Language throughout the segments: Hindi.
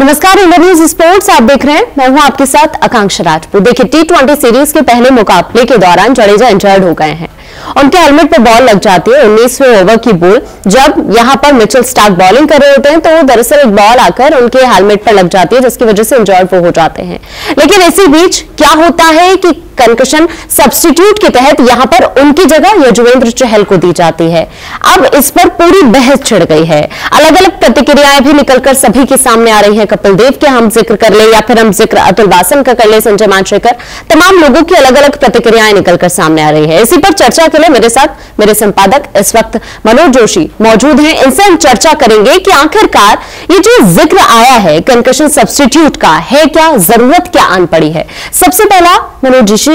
नमस्कार, इंडिया न्यूज स्पोर्ट्स आप देख रहे हैं। मैं हूं आपके साथ आकांक्षा राजपूत। देखिए, T20 सीरीज के पहले मुकाबले के दौरान जडेजा इंजर्ड हो गए हैं। उनके हेलमेट पर बॉल लग जाती है 19वें ओवर की बॉल। जब यहां पर मिचेल स्टार्क बॉलिंग कर रहे होते हैं तो दरअसल एक बॉल आकर उनके हेलमेट पर लग जाती है, जिसकी वजह से इंजर्ड वो हो जाते हैं। लेकिन इसी बीच क्या होता है कि कंकशन सब्स्टिट्यूट के तहत यहां पर उनकी जगह यजुवेंद्र चहल को दी जाती है। अब इस पर पूरी बहस छिड़ गई है। अलग अलग प्रतिक्रियाएं भी निकलकर सभी के सामने आ रही हैं। कपिल देव के हम जिक्र कर ले या फिर हम जिक्र अतुल वासन का कर ले, संजय मांजरेकर, तमाम लोगों की अलग अलग प्रतिक्रियाएं निकलकर सामने आ रही है। इसी पर चर्चा के लिए मेरे साथ मेरे संपादक इस वक्त मनोज जोशी मौजूद हैं। इनसे हम चर्चा करेंगे कि आखिरकार ये जो जिक्र आया है कंकशन सब्स्टिट्यूट का है क्या, जरूरत क्या आन पड़ी है। सबसे पहला मनोज जोशी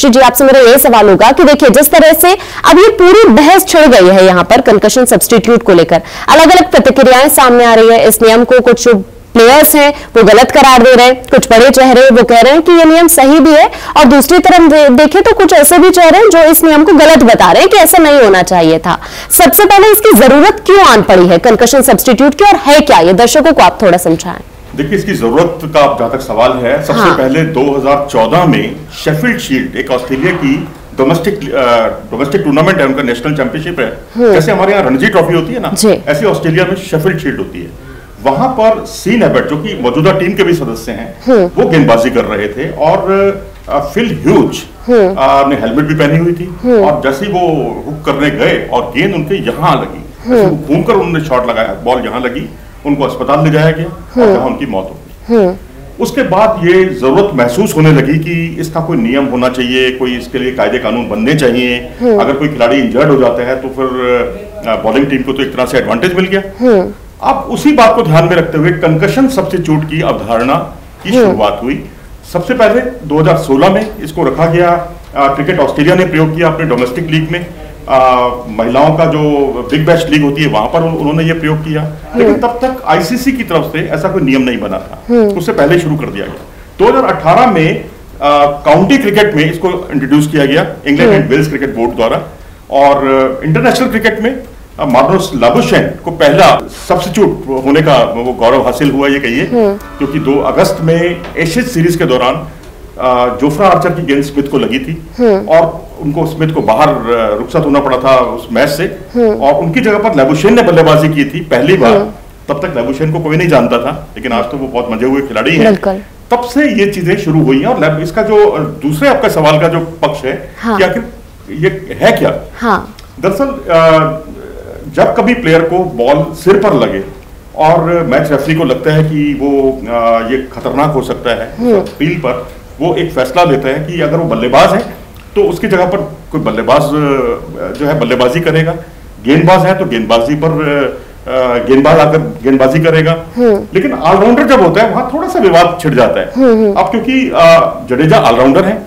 जी, आपसे मेरा यही सवाल होगा कि देखिए, जिस तरह से अब ये पूरी बहस छिड़ गई है यहाँ पर कंकशन सब्स्टिट्यूट को लेकर, अलग अलग प्रतिक्रियाएं सामने आ रही है। इस नियम को कुछ प्लेयर्स हैं वो गलत करार दे रहे हैं, कुछ बड़े चेहरे वो कह रहे हैं कि ये नियम सही भी है, और दूसरी तरफ देखें तो कुछ ऐसे भी चेहरे हैं जो इस नियम को गलत बता रहे हैं कि ऐसा नहीं होना चाहिए था। सबसे पहले इसकी जरूरत क्यों आन पड़ी है कंकशन सब्स्टिट्यूट की, और है क्या ये, दर्शकों को आप थोड़ा समझाएं। देखिए, इसकी जरूरत का जहां तक सवाल है, सबसे पहले 2014 में शेफील्ड शील्ड, एक ऑस्ट्रेलिया की डोमेस्टिक टूर्नामेंट है, उनका नेशनल चैंपियनशिप है। जैसे हमारे यहाँ रणजी ट्रॉफी होती है ना, ऐसी ऑस्ट्रेलिया में शेफील्ड शील्ड होती है। वहां पर सीन एबट, जो कि मौजूदा टीम के भी सदस्य हैं, वो गेंदबाजी कर रहे थे, और फिल ह्यूज ने हेलमेट भी पहनी हुई थी, और जैसे ही वो हुक करने गए और गेंद उनके यहाँ लगी, घूमकर उन्होंने शॉट लगाया, बॉल यहाँ लगी, उनको अस्पताल ले जाया गया और जहां उनकी मौत हो गई। उसके बाद ये जरूरत महसूस होने लगी कि इसका कोई नियम होना चाहिए, कोई इसके लिए कायदे कानून बनने चाहिए। अगर कोई खिलाड़ी इंजर्ड हो जाता है तो फिर बॉलिंग टीम को तो एक तरह से एडवांटेज मिल गया। अब उसी बात को ध्यान में रखते हुए कंकशन सब्स्टिट्यूट की अवधारणा की शुरुआत हुई। सबसे पहले 2016 में इसको रखा गया। क्रिकेट ऑस्ट्रेलिया ने प्रयोग किया अपने डोमेस्टिक लीग में। महिलाओं का जो बिग बैश लीग होती है वहां पर उन्होंने ये प्रयोग किया, लेकिन तब तक आईसीसी की तरफ से ऐसा कोई नियम नहीं बना था, उससे पहले शुरू कर दिया गया। 2018 में काउंटी क्रिकेट में इसको इंट्रोड्यूस किया गया England and Wales cricket board द्वारा, और इंटरनेशनल क्रिकेट में मार्नस लाबुशेन को पहला सब्स्टिट्यूट होने का वो गौरव हासिल हुआ, ये कहिए, क्योंकि 2 अगस्त में एशेज सीरीज के दौरान जोफ्रा आर्चर की गेंद स्मिथ को लगी थी, और उनको स्मिथ को बाहर रुखसत होना पड़ा था उस मैच से, और उनकी जगह पर लाबुशेन ने बल्लेबाजी की थी पहली बार। तब तक लाबुशेन को कोई नहीं जानता था, लेकिन आज तो वो बहुत मजे हुए खिलाड़ी हैं। तब से ये चीजें शुरू हुई हैं। और इसका जो दूसरे आपका सवाल का जो पक्ष है कि आखिर ये है क्या, दरअसल जब कभी प्लेयर को बॉल सिर पर लगे और मैच रेफरी को लगता है कि वो ये खतरनाक हो सकता है, फील्ड पर वो एक फैसला लेता है कि अगर वो बल्लेबाज है तो उसकी जगह पर कोई बल्लेबाज जो है बल्लेबाजी करेगा, गेंदबाज है तो गेंदबाजी पर गेंदबाज आकर गेंदबाजी करेगा। लेकिन ऑलराउंडर जब होता है वहां थोड़ा सा विवाद छिड़ जाता है। अब क्योंकि जडेजा ऑलराउंडर है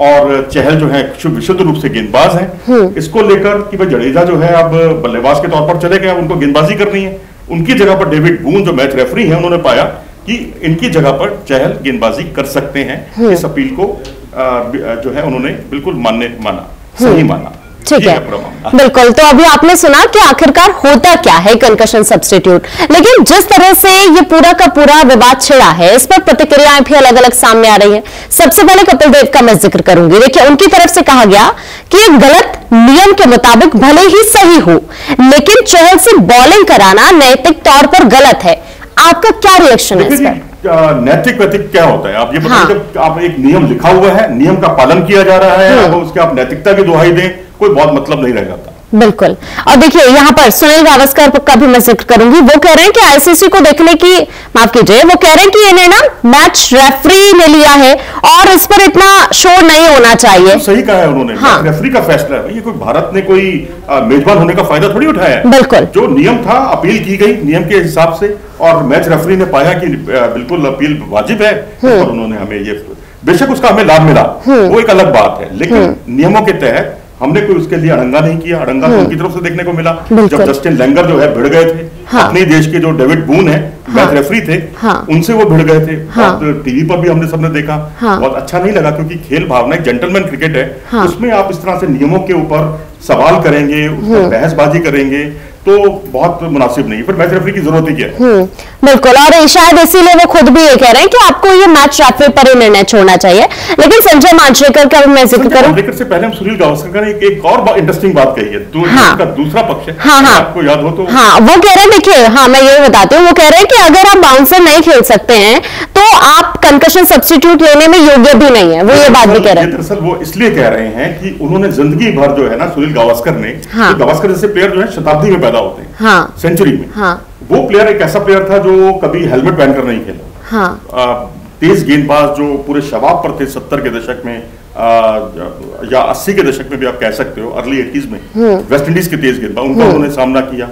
और चहल जो है विशुद्ध रूप से गेंदबाज है, इसको लेकर कि भाई जडेजा जो है अब बल्लेबाज के तौर पर चले गए, उनको गेंदबाजी करनी है, उनकी जगह पर डेविड बून जो मैच रेफरी है उन्होंने पाया कि इनकी जगह पर चहल गेंदबाजी कर सकते हैं। इस अपील को जो है उन्होंने बिल्कुल माना, सही माना। ठीक है, बिल्कुल। तो अभी आपने सुना कि आखिरकार होता क्या है कंकशन सब्स्टिट्यूट, लेकिन जिस तरह से ये पूरा का पूरा विवाद छिड़ा है, इस पर प्रतिक्रियाएं भी अलग अलग सामने आ रही हैं। सबसे पहले कपिल देव का मैं जिक्र करूंगी। देखिए, उनकी तरफ से कहा गया कि ये गलत नियम के मुताबिक भले ही सही हो, लेकिन चहल से बॉलिंग कराना नैतिक तौर पर गलत है। आपका क्या रिएक्शन है इस पर? नैतिक वैतिक क्या होता है, आप ये बताइए। जब आप एक नियम लिखा हुआ है, नियम का पालन किया जा रहा है, अब उसके आप नैतिकता की दुहाई दें, कोई बहुत मतलब नहीं रह जाता। बिल्कुल। और देखिए, यहाँ पर सुनील गावस्कर का भी मैं जिक्र करूंगी। वो कह रहे हैं कि आईसीसी को देखने की, माफ कीजिए, वो कह रहे हैं कि इन्हें ना मैच रेफरी ने लिया है और इस पर इतना शोर नहीं होना चाहिए। तो सही कहा है उन्होंने। रेफरी का फैसला है, ये कोई भारत ने कोई मेजबान होने का फायदा थोड़ी उठाया है। बिल्कुल, जो नियम था अपील की गई नियम के हिसाब से, और मैच रेफरी ने पाया कि बिल्कुल अपील वाजिब है, और उन्होंने हमें ये, बेशक उसका हमें लाभ मिला, वो एक अलग बात है, लेकिन नियमों के तहत हमने कोई उसके लिए अड़ंगा नहीं किया। अड़ंगा तो उनकी तरफ से देखने को मिला जब जस्टिन लैंगर जो है भिड़ गए थे। अपने देश के जो डेविड बून है मैच रेफरी थे, उनसे वो भिड़ गए थे। टीवी पर भी हमने सबने देखा, बहुत अच्छा नहीं लगा, क्योंकि खेल भावना एक जेंटलमैन क्रिकेट है, उसमें आप इस तरह से नियमों के ऊपर सवाल करेंगे, बहसबाजी करेंगे, तो बहुत मुनासिब नहीं, फिर मैच रेफरी की जरूरत ही क्या है। बिल्कुल, और शायद इसीलिए वो खुद भी ये कह रहे हैं कि आपको ये मैच रेफरी पर ही निर्णय छोड़ना चाहिए। लेकिन संजय मांजरेकर का मैं जिक्र करूं, मांजरेकर से पहले हम सुनील गावस्कर ने एक और इंटरेस्टिंग बात कही है, तो इसका दूसरा पक्ष है, आपको याद हो तो। वो कह रहे हैं, देखिए मैं ये बताती हूँ, वो कह रहे हैं कि अगर आप बाउंसर नहीं खेल सकते हैं तो आप कंकशन सब्स्टिट्यूट लेने में योग्य भी नहीं है, वो ये बात भी कह रहे हैं। दरअसल वो इसलिए कह रहे हैं कि उन्होंने जिंदगी भर जो है ना, सुनील गावस्कर ने, गावस्कर जैसे प्लेयर जो है शताब्दी में पैदा होते हैं, सेंचुरी में, वो प्लेयर एक ऐसा प्लेयर था जो कभी हेलमेट पहनकर नहीं खेला। तेज गेंदबाज जो पूरे शबाब पर थे 70 के दशक में या 80 के दशक में भी आप कह सकते हो, अर्ली 80s में वेस्ट इंडीज के तेज गेंदबाज, उनका उन्होंने सामना किया।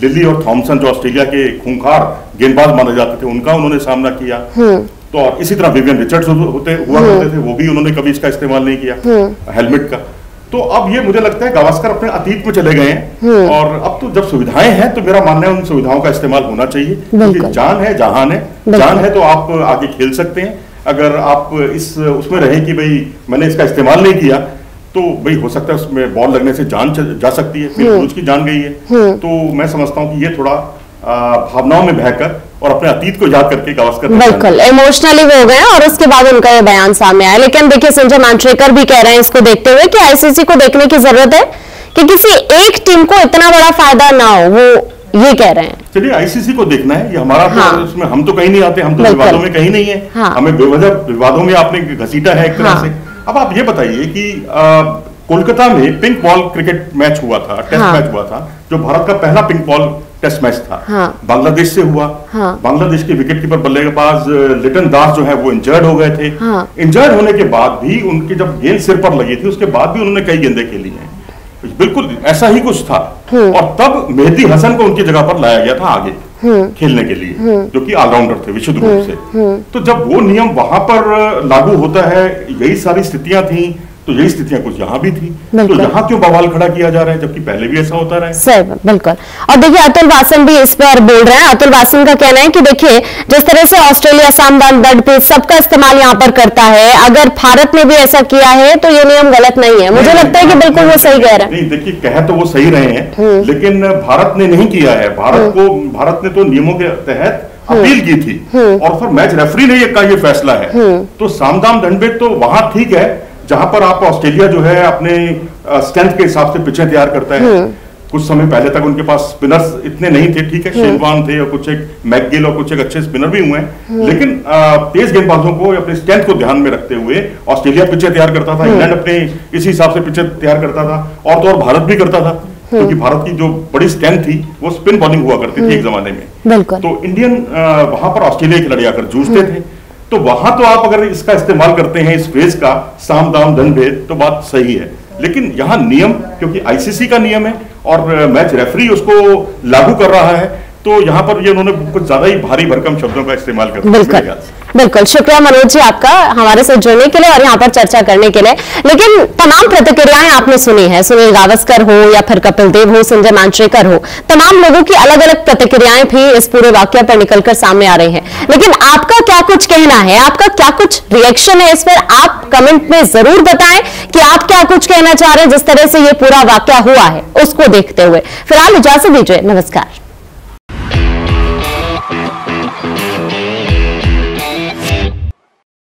लिली और थॉमसन जो ऑस्ट्रेलिया के खूंखार गेंदबाज माने जाते थे, उनका उन्होंने सामना किया। तो और इसी तरह विवियन रिचर्ड्स हुआ करते थे, वो भी उन्होंने कभी इसका इस्तेमाल नहीं किया हेलमेट का। तो अब ये मुझे लगता है गावस्कर अपने अतीत में चले गए हैं, और अब तो जब सुविधाएं हैं तो मेरा मानना है उन सुविधाओं का इस्तेमाल होना चाहिए, क्योंकि जान है जहान है, जान है तो आप आगे खेल सकते हैं। अगर आप उसमें रहे कि भाई मैंने इसका इस्तेमाल नहीं किया, तो भाई हो सकता है उसमें बॉल लगने से जान जा सकती है, फिर उसकी जान गई है। तो मैं समझता हूँ कि ये थोड़ा भावनाओं में बहकर और अपने अतीत को याद करके गावस्कर बिल्कुल इमोशनली वो हो गए, और उसके बाद उनका ये बयान सामने आया। लेकिन देखिए संजय मांजरेकर भी कह रहे हैं इसको देखते हुए कि आईसीसी को देखने की जरूरत है कि किसी एक टीम को इतना बड़ा फायदा ना हो, वो ये कह रहे हैं। चलिए आईसीसी को देखना है, ये हमारा तो उसमें हम तो कहीं नहीं आते, हम तो विवादों में कहीं नहीं है, हमें बेवजह विवादों में आपने घसीटा है एक तरह से। अब आप ये बताइए कि कोलकाता में पिंक बॉल क्रिकेट मैच हुआ था, टेस्ट मैच हुआ था, जो भारत का पहला पिंक बॉल टेस्ट मैच था, बांग्लादेश से हुआ। बांग्लादेश के विकेटकीपर बल्लेबाज लिटन दास जो है वो इंजर्ड हो गए थे। इंजर्ड होने के बाद भी उनकी जब गेंद सिर पर लगी थी, उसके बाद भी उन्होंने कई गेंदें खेली हैं, बिल्कुल ऐसा ही कुछ था। और तब मेहदी हसन को उनकी जगह पर लाया गया था आगे खेलने के लिए, जो कि ऑलराउंडर थे विशुद्ध रूप से। तो जब वो नियम वहां पर लागू होता है, यही सारी स्थितियां थी, तो यही स्थितियां कुछ यहाँ भी थी, तो यहाँ क्यों बवाल खड़ा किया जा रहा है, जबकि पहले भी ऐसा होता रहा है। सही, बिल्कुल। और देखिए अतुल वासन भी इस पर बोल रहे हैं। अतुल वासन का कहना है कि देखिए जिस तरह से ऑस्ट्रेलिया सामदान दंड पे सबका इस्तेमाल यहाँ पर करता है, अगर भारत ने भी ऐसा किया है तो ये नियम गलत नहीं है। मुझे लगता है कि बिल्कुल वो सही कह रहे हैं। नहीं देखिए, कह तो वो सही रहे हैं, लेकिन भारत ने नहीं किया है। भारत ने तो नियमों के तहत अपील की थी, और फिर मैच रेफरी ने ये फैसला है। तो सामदान दंड तो वहां ठीक है जहां पर आप ऑस्ट्रेलिया जो है अपने स्ट्रेंथ के हिसाब से पिचें तैयार करता है। कुछ समय पहले तक उनके पास स्पिनर्स इतने नहीं थे, ठीक है, शेन वॉर्न थे और कुछ एक मैकगिल और कुछ एक अच्छे स्पिनर भी हुए हैं, लेकिन तेज गेंदबाजों को अपने स्ट्रेंथ को ध्यान में रखते हुए ऑस्ट्रेलिया पिचें तैयार करता था, इंग्लैंड अपने इसी हिसाब से पिचें तैयार करता था, और तो और भारत भी करता था, क्योंकि भारत की जो बड़ी स्ट्रेंथ थी वो स्पिन बॉलिंग हुआ करती थी एक जमाने में। तो इंडियन वहां पर ऑस्ट्रेलिया के खिलाड़ी आकर जूझते थे, तो वहां तो आप अगर इसका इस्तेमाल करते हैं, इस फ्रेज का, साम दाम दंड भेद, तो बात सही है। लेकिन यहाँ नियम, क्योंकि आईसीसी का नियम है और मैच रेफरी उसको लागू कर रहा है, तो यहाँ पर ये उन्होंने कुछ ज्यादा ही भारी भरकम शब्दों का इस्तेमाल कर दिया। बिल्कुल, शुक्रिया मनोज जी आपका हमारे साथ जुड़ने के लिए और यहाँ पर चर्चा करने के लिए। लेकिन तमाम प्रतिक्रियाएं आपने सुनी है, सुनील गावस्कर हो या फिर कपिल देव हो, संजय मांजरेकर हो, तमाम लोगों की अलग अलग प्रतिक्रियाएं भी इस पूरे वाकया पर निकलकर सामने आ रही हैं। लेकिन आपका क्या कुछ कहना है, आपका क्या कुछ रिएक्शन है इस पर, आप कमेंट में जरूर बताएं कि आप क्या कुछ कहना चाह रहे हैं जिस तरह से ये पूरा वाकया हुआ है उसको देखते हुए। फिलहाल इजाजत दीजिए, नमस्कार।